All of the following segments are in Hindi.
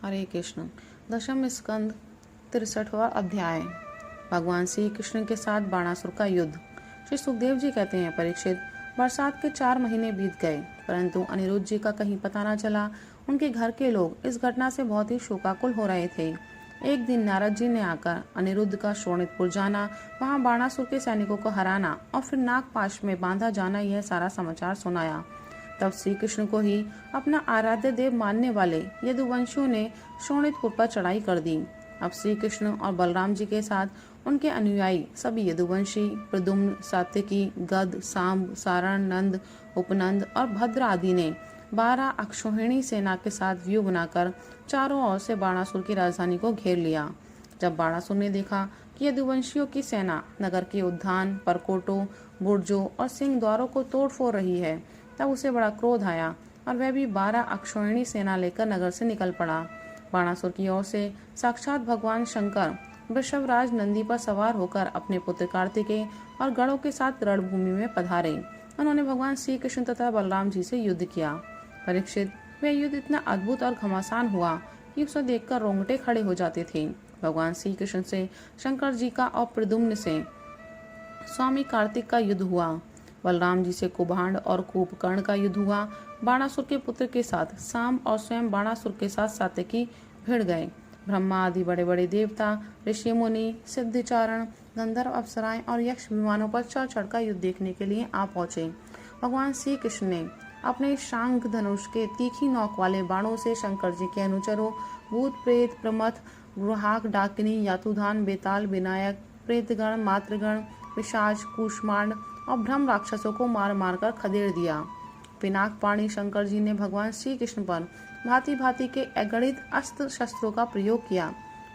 हरे कृष्ण। दशम स्कंद 63वां अध्याय। भगवान श्री कृष्ण के साथ बाणासुर का युद्ध। श्री सुखदेव जी कहते हैं, परीक्षित, बरसात के 4 महीने बीत गए, परंतु अनिरुद्ध जी का कहीं पता न चला। उनके घर के लोग इस घटना से बहुत ही शोकाकुल हो रहे थे। एक दिन नारद जी ने आकर अनिरुद्ध का शोणितपुर जाना, वहां बाणासुर के सैनिकों को हराना और फिर नागपाश में बांधा जाना, यह सारा समाचार सुनाया। तब श्री कृष्ण को ही अपना आराध्य देव मानने वाले यदुवंशियों ने शोणितपुर पर चढ़ाई कर दी। अब श्री कृष्ण और बलराम जी के साथ उनके अनुयायी सभी यदुवंशी प्रद्युम्न, सात्यकी, गद, सांब, सारण, नंद, उपनंद और भद्र आदि ने 12 अक्षौहिणी सेना के साथ व्यूह बनाकर चारों ओर से बाणासुर की राजधानी को घेर लिया। जब बाणासुर ने देखा कि यदुवंशियों की सेना नगर के उद्यान, परकोटों, बुर्जों और सिंह द्वारों को तोड़ फोड़ रही है, तब उसे बड़ा क्रोध आया और वह भी 12 अक्षौहिणी सेना लेकर नगर से निकल पड़ा। बाणासुर की ओर से साक्षात भगवान शंकर वृषभराज नंदी पर सवार होकर अपने पुत्र कार्तिकेय और गणों के साथ रणभूमि में पधारे। उन्होंने भगवान श्री कृष्ण तथा बलराम जी से युद्ध किया। परीक्षित, वह युद्ध इतना अद्भुत और घमासान हुआ कि उसे देखकर रोंगटे खड़े हो जाते थे। भगवान श्री कृष्ण से शंकर जी का और प्रद्युम्न से स्वामी कार्तिक का युद्ध हुआ। बलराम जी से कुभांड और कूपकर्ण का युद्ध हुआ। बाणासुर के पुत्र के साथ साम और स्वयं बाणासुर के साथ सात्यकी भिड़ गए। ब्रह्मा आदि बड़े बड़े देवता, ऋषि मुनि, सिद्धिचारण, गंधर्व, अप्सराएं और यक्ष विमानों पर चढ़ चढ़कर युद्ध देखने के लिए आ पहुंचे। भगवान श्री कृष्ण ने अपने शांख धनुष के तीखी नोक वाले बाणों से शंकर जी के अनुचरों भूत, प्रेत, प्रमथ, ग्राहक, डाकिनी, यातुधान, बेताल, विनायक, प्रेतगण, मातृगण, पिशाच, कूष्मांड और ब्रह्म राक्षसों को मार मार कर खदेड़ दिया। पिनाक पाणी शंकर जी ने भगवान श्री कृष्ण पर भांति भांति के अगणित अस्त्र शस्त्रों का प्रयोग किया,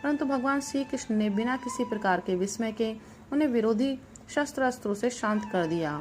परंतु भगवान श्री कृष्ण ने बिना किसी प्रकार के विस्मय के उन्हें विरोधी शस्त्र अस्त्रों से शांत कर दिया।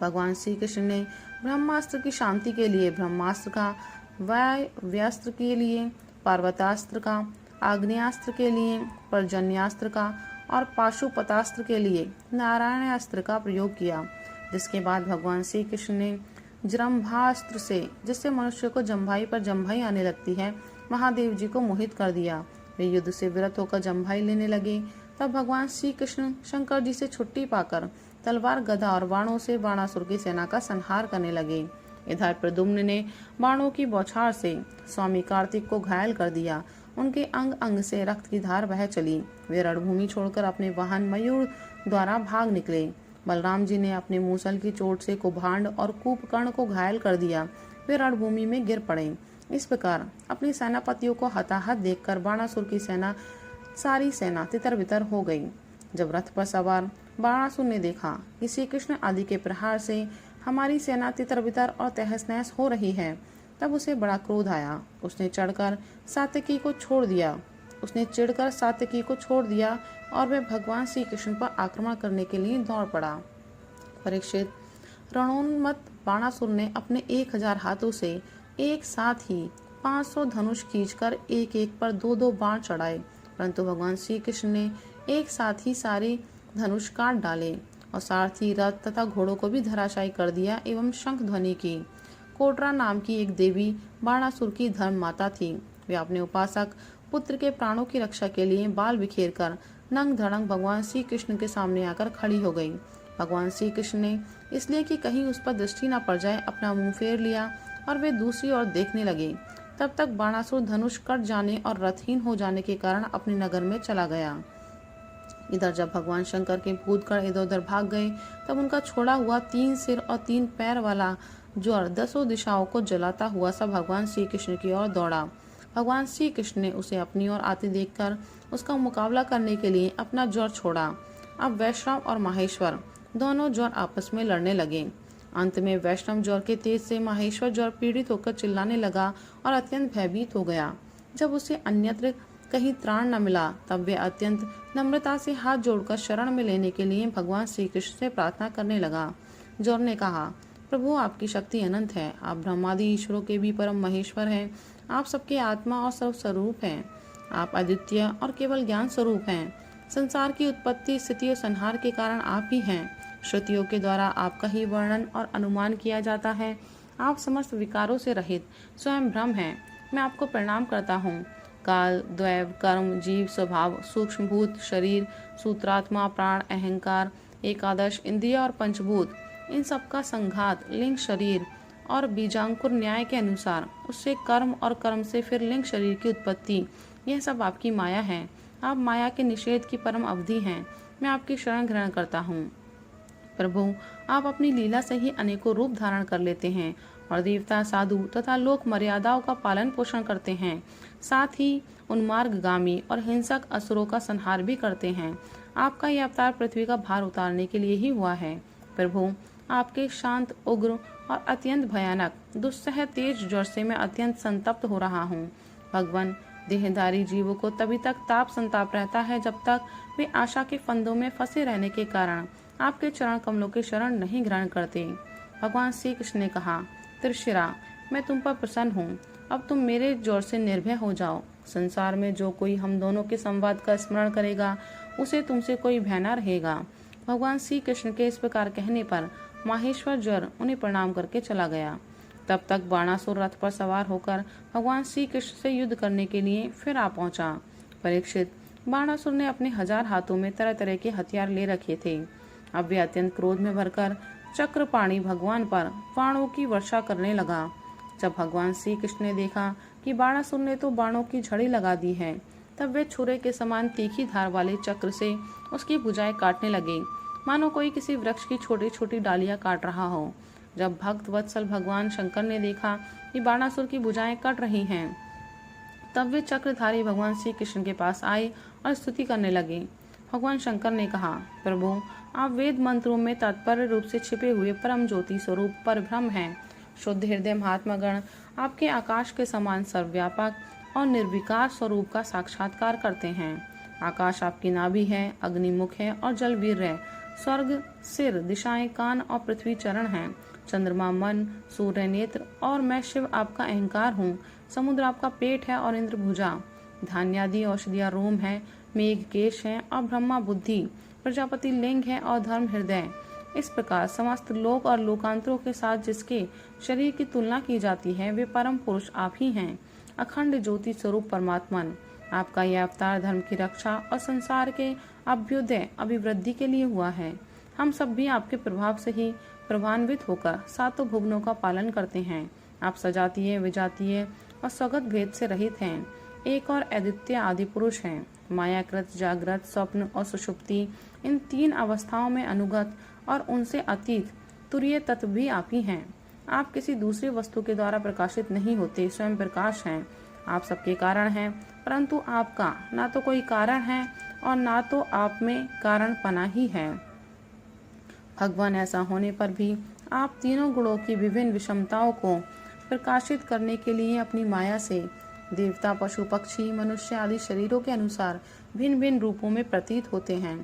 भगवान श्री कृष्ण ने ब्रह्मास्त्र की शांति के लिए ब्रह्मास्त्र का, वायव्यास्त्र के लिए पार्वतास्त्र का, आग्नेयास्त्र के लिए पर्जन्यास्त्र का और पाशुपतास्त्र के लिए नारायणास्त्र का प्रयोग किया। जिसके बाद भगवान श्री कृष्ण ने जरंभास्त्र से, जिससे मनुष्य को जम्भाई पर जम्भाई आने लगती है, महादेव जी को मोहित कर दिया। वे युद्ध से विरत होकर जम्भाई लेने लगे। तब भगवान श्री कृष्ण शंकर जी से छुट्टी पाकर तलवार, गदा और बाणों से बाणासुर की सेना का संहार करने लगे। इधर प्रद्युम्न ने बाणों की बौछार से स्वामी कार्तिक को घायल कर दिया। उनके अंग अंग से रक्त की धार बह चली। वे रणभूमि छोड़कर अपने वाहन मयूर द्वारा भाग निकले। बलराम जी ने अपने मूसल की चोट से कुभांड और कूपकर्ण को घायल कर दिया। वे रणभूमि में गिर पड़े। इस प्रकार अपने सेनापतियों को हताहत देखकर बाणासुर की सारी सेना तितर बितर हो गई। जब रथ पर सवार बाणासुर ने देखा कि श्री कृष्ण आदि के प्रहार से हमारी सेना तितर बितर और तहस नहस हो रही है, तब उसे बड़ा क्रोध आया। उसने चिढ़कर सात्यकी को छोड़ दिया और वह भगवान श्री कृष्ण पर आक्रमण करने के लिए दौड़ पड़ा। परीक्षित, रणोन्मत्त बाणासुर ने अपने 1000 हाथों से एक साथ ही 500 धनुष खींचकर एक एक पर 2-2 बाण चढ़ाए, परंतु भगवान श्री कृष्ण ने एक साथ ही सारे धनुष काट डाले और सारथी, रथ तथा घोड़ों को भी धराशायी कर दिया एवं शंख ध्वनि की। कोटरा नाम की एक देवी बाणासुर की धर्म माता थी। वे अपने उपासक पुत्र के प्राणों की रक्षा के लिए बाल बिखेर कर नंग धड़ंग भगवान श्री कृष्ण के सामने आकर खड़ी हो गई। भगवान श्री कृष्ण ने इसलिए कि कहीं उस पर दृष्टि न पड़ जाए अपना मुंह फेर लिया और वे दूसरी ओर देखने लगे। तब तक बाणासुर धनुष कट जाने और रथहीन हो जाने के कारण अपने नगर में चला गया। इधर जब भगवान शंकर के भूतगण इधर उधर भाग गए, तब उनका छोड़ा हुआ 3 सिर और 3 पैर वाला ज्वर 10 दिशाओं को जलाता हुआ सब भगवान श्री कृष्ण की ओर दौड़ा। भगवान श्री कृष्ण ने उसे अपनी ओर आते देखकर उसका मुकाबला करने के लिए अपना ज्वर छोड़ा। अब वैष्णव और माहेश्वर दोनों ज्वर आपस में लड़ने लगे। अंत में वैष्णव ज्वर के तेज से माहेश्वर ज्वर पीड़ित होकर चिल्लाने लगा और अत्यंत भयभीत हो गया। जब उसे अन्यत्र कहीं त्राण न मिला, तब वे अत्यंत नम्रता से हाथ जोड़कर शरण में लेने के लिए भगवान श्री कृष्ण से प्रार्थना करने लगा। ज्वर ने कहा, प्रभु, आपकी शक्ति अनंत है। आप ब्रह्मादि ईश्वरों के भी परम महेश्वर हैं। आप सबके आत्मा और सर्व स्वरूप हैं। आप अद्वितीय और केवल ज्ञान स्वरूप हैं। संसार की उत्पत्ति, स्थिति और संहार के कारण आप ही हैं। श्रुतियों के द्वारा आपका ही वर्णन और अनुमान किया जाता है। आप समस्त विकारों से रहित स्वयं ब्रह्म हैं। मैं आपको प्रणाम करता हूँ। काल, द्वैव, कर्म, जीव, स्वभाव, सूक्ष्मभूत, शरीर, सूत्रात्मा, प्राण, अहंकार, एकादश, इंद्रिय और पंचभूत, इन सबका संघात, लिंग शरीर और बीजांकुर न्याय के अनुसार उससे कर्म और कर्म से फिर लिंग शरीर की उत्पत्ति, यह सब आपकी माया है। आप माया के निषेध की परम अवधि हैं। मैं आपकी शरण ग्रहण करता हूँ। प्रभु, आप अपनी लीला से ही अनेकों रूप धारण कर लेते हैं और देवता, साधु तथा लोक मर्यादाओं का पालन पोषण करते हैं। साथ ही उन्मार्गगामी और हिंसक असुरों का संहार भी करते हैं। आपका यह अवतार पृथ्वी का भार उतारने के लिए ही हुआ है। प्रभु, आपके शांत, उग्र और अत्यंत भयानक दुस्सह तेज ज्वर से मैं अत्यंत संतप्त हो रहा हूँ। भगवान, देहधारी जीवों को तभी तक ताप संताप रहता है जब तक वे आशा के फंदों में फंसे रहने के कारण आपके चरण कमलों के शरण नहीं ग्रहण करते। भगवान श्री कृष्ण ने कहा, त्रिशिरा, मैं तुम पर प्रसन्न हूँ। अब तुम मेरे जोर से निर्भय हो जाओ। संसार में जो कोई हम दोनों के संवाद का स्मरण करेगा उसे तुमसे कोई भय न रहेगा। भगवान श्री कृष्ण के इस प्रकार कहने पर माहेश्वर ज्वर उन्हें प्रणाम करके चला गया। तब तक बाणासुर रथ पर सवार होकर भगवान श्री कृष्ण से युद्ध करने के लिए फिर आ पहुंचा। परीक्षित, बाणासुर ने अपने 1000 हाथों में तरह तरह के हथियार ले रखे थे। अब वे अत्यंत क्रोध में भरकर चक्रपाणी भगवान पर बाणों की वर्षा करने लगा। जब भगवान श्री कृष्ण ने देखा कि बाणासुर ने तो बाणों की झड़ी लगा दी है, तब वे छुरे के समान तीखी धार वाले चक्र से उसकी भुजाएं काटने लगे, मानो कोई किसी वृक्ष की छोटी छोटी डालियां काट रहा हो। जब भक्त वत्सल भगवान शंकर ने देखा कि बाणासुर की भुजाएं कट रही हैं, तब वे चक्रधारी भगवान श्री कृष्ण के पास आए और स्तुति करने लगे। भगवान शंकर ने कहा, प्रभु, आप वेद मंत्रों में तात्पर्य रूप से छिपे हुए परम ज्योति स्वरूप परब्रह्म हैं। शुद्ध हृदय महात्मा गण आपके आकाश के समान सर्वव्यापक और निर्विकार स्वरूप का साक्षात्कार करते हैं। आकाश आपकी नाभि है, अग्निमुख है और जलवीर है। स्वर्ग सिर, दिशाएं कान और पृथ्वी चरण है। चंद्रमा मन, सूर्य नेत्र और मैं शिव आपका अहंकार हूँ। समुद्र आपका पेट है और इंद्र भुजा। धान्यादि औषधियाँ रोम है, मेघ केश है और ब्रह्मा बुद्धि। प्रजापति लिंग है और धर्म हृदय। इस प्रकार समस्त लोक और लोकांतरों के साथ जिसके शरीर की तुलना की जाती है, वे परम पुरुष आप ही हैं। अखंड ज्योति स्वरूप परमात्मन, आपका यह अवतार धर्म की रक्षा और संसार के अभ्युदय अभिवृद्धि के लिए हुआ है। हम सब भी आपके प्रभाव से ही प्रभान्वित होकर सातों भुवनों का पालन करते हैं। आप सजातीय, विजातीय और स्वगत भेद से रहित हैं। एक और अद्वितीय आदि पुरुष हैं। मायाकृत, जागृत, स्वप्न और सुषुप्ति, इन 3 अवस्थाओं में अनुगत और उनसे अतीत तुरीय तत्व भी आप ही हैं। आप किसी दूसरी वस्तु के द्वारा प्रकाशित नहीं होते, स्वयं प्रकाश हैं। आप सबके कारण हैं, परंतु आपका ना तो कोई कारण है और ना तो आप में कारणपना ही है। भगवान, ऐसा होने पर भी आप तीनों गुणों की विभिन्न विषमताओं को प्रकाशित करने के लिए अपनी माया से देवता, पशु, पक्षी, मनुष्य आदि शरीरों के अनुसार भिन्न भिन्न रूपों में प्रतीत होते हैं।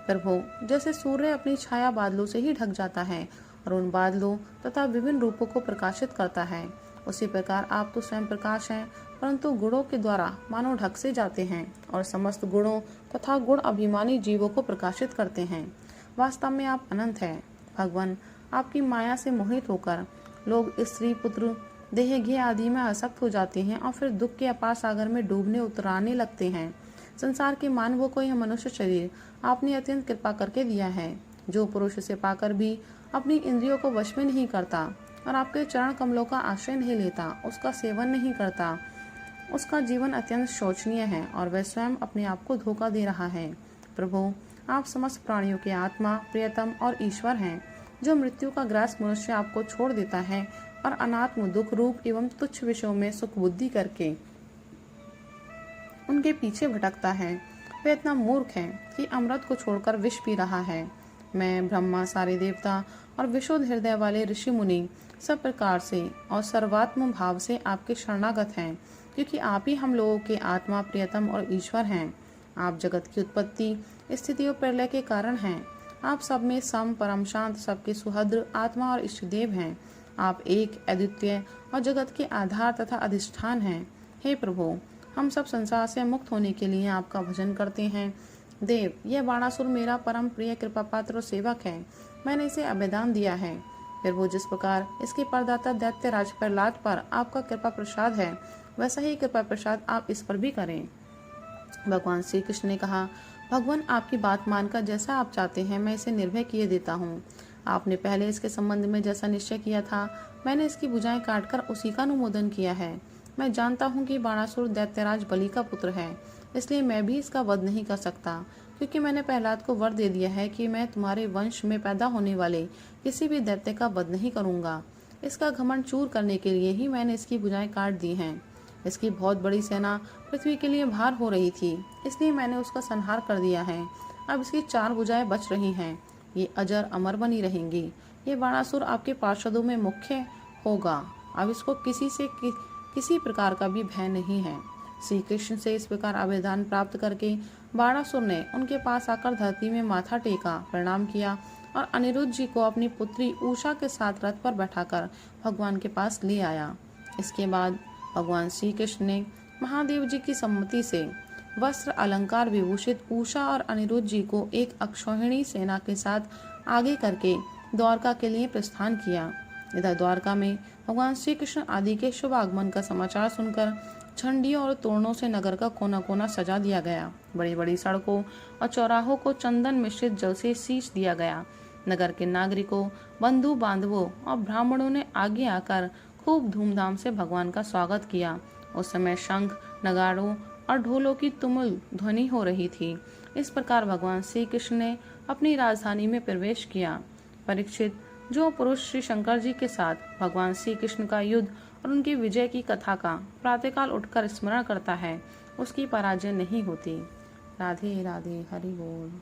प्रभु, जैसे सूर्य अपनी छाया बादलों से ही ढक जाता है और उन बादलों तथा विभिन्न रूपों को प्रकाशित करता है, उसी प्रकार आप तो स्वयं प्रकाश हैं, परंतु गुणों के द्वारा मानो ढक से जाते हैं और समस्त गुणों तथा गुण अभिमानी जीवों को प्रकाशित करते हैं। वास्तव में आप अनंत हैं। भगवान, आपकी माया से मोहित होकर लोग स्त्री, पुत्र, देह घे आदि में आसक्त हो जाते हैं और फिर दुख के अपार सागर में डूबने उतराने लगते हैं। संसार के मानवों को यह मनुष्य शरीर आपने अत्यंत कृपा करके दिया है। जो पुरुष इसे पाकर भी अपनी इंद्रियों को वश में नहीं करता और आपके चरण कमलों का आश्रय नहीं लेता, उसका सेवन नहीं करता, उसका जीवन अत्यंत शोचनीय है और वह स्वयं अपने आप को धोखा दे रहा है। प्रभु, आप समस्त प्राणियों के आत्मा, प्रियतम और ईश्वर हैं। जो मृत्यु का ग्रास मनुष्य आपको छोड़ देता है और अनात्म, दुख रूप एवं तुच्छ विषयों में सुख बुद्धि करके उनके पीछे भटकता है, वह इतना मूर्ख है कि अमृत को छोड़कर विष पी रहा है। मैं, ब्रह्मा, सारे देवता और विशुद्ध हृदय वाले ऋषि मुनि सब प्रकार से और सर्वात्म भाव से आपके शरणागत हैं, क्योंकि आप ही हम लोगों के आत्मा, प्रियतम और ईश्वर हैं। आप जगत की उत्पत्ति, स्थिति और प्रलय के कारण हैं। आप सब में सम, परम शांत, सबके सुहृद आत्मा और इष्टदेव हैं। आप एक, अद्वितीय और जगत के आधार तथा अधिष्ठान हैं। हे प्रभु, हम सब संसार से मुक्त होने के लिए आपका भजन करते हैं। देव, यह बाणासुर मेरा परम प्रिय कृपा पात्र और सेवक है। मैंने इसे अभिदान दिया है। फिर वो जिस प्रकार इसके परदाता दैत्य राज प्रहलाद पर आपका कृपा प्रसाद है, वैसा ही कृपा प्रसाद आप इस पर भी करें। भगवान श्री कृष्ण ने कहा, भगवान आपकी बात मानकर जैसा आप चाहते हैं मैं इसे निर्भय किए देता हूँ। आपने पहले इसके संबंध में जैसा निश्चय किया था मैंने इसकी भुजाएं काटकर उसी का अनुमोदन किया है। मैं जानता हूँ कि बाणासुर दैत्यराज बलि का पुत्र है, इसलिए मैं भी इसका वध नहीं कर सकता, क्योंकि मैंने प्रहलाद को वर दे दिया है कि मैं तुम्हारे वंश में पैदा होने वाले किसी भी दैत्य का वध नहीं करूँगा। इसका घमंड चूर करने के लिए ही मैंने इसकी भुजाएं काट दी हैं। इसकी बहुत बड़ी सेना पृथ्वी के लिए भार हो रही थी, इसलिए मैंने उसका संहार कर दिया है। अब इसकी 4 भुजाएं बच रही हैं, ये अजर अमर बनी रहेंगी। ये बाणासुर आपके पार्षदों में मुख्य होगा। अब इसको किसी प्रकार का भी भय नहीं है। श्री कृष्ण से इस प्रकार आवेदन प्राप्त करके बाणासुर ने उनके पास आकर धरती में माथा टेका, प्रणाम किया और अनिरुद्ध जी को अपनी पुत्री उषा के साथ रथ पर बैठाकर भगवान के पास ले आया। इसके बाद भगवान श्री कृष्ण ने महादेव जी की सम्मति से वस्त्र अलंकार विभूषित उषा और अनिरुद्ध जी को एक अक्षौहिणी सेना के साथ आगे करके द्वारका के लिए प्रस्थान किया। इधर द्वारका में भगवान श्री कृष्ण आदि के शुभ आगमन का समाचार सुनकर झंडियों और तोरणों से नगर का कोना कोना सजा दिया गया। बड़ी बड़ी सड़कों और चौराहों को चंदन मिश्रित जल से सींच दिया गया। नगर के नागरिकों, बंधु बांधवों और ब्राह्मणों ने आगे आकर खूब धूमधाम से भगवान का स्वागत किया। उस समय शंख, नगाड़ों और ढोलों की तुमुल ध्वनि हो रही थी। इस प्रकार भगवान श्री कृष्ण ने अपनी राजधानी में प्रवेश किया। परीक्षित, जो पुरुष श्री शंकर जी के साथ भगवान श्री कृष्ण का युद्ध और उनकी विजय की कथा का प्रातःकाल उठकर स्मरण करता है, उसकी पराजय नहीं होती। राधे राधे, हरि बोल।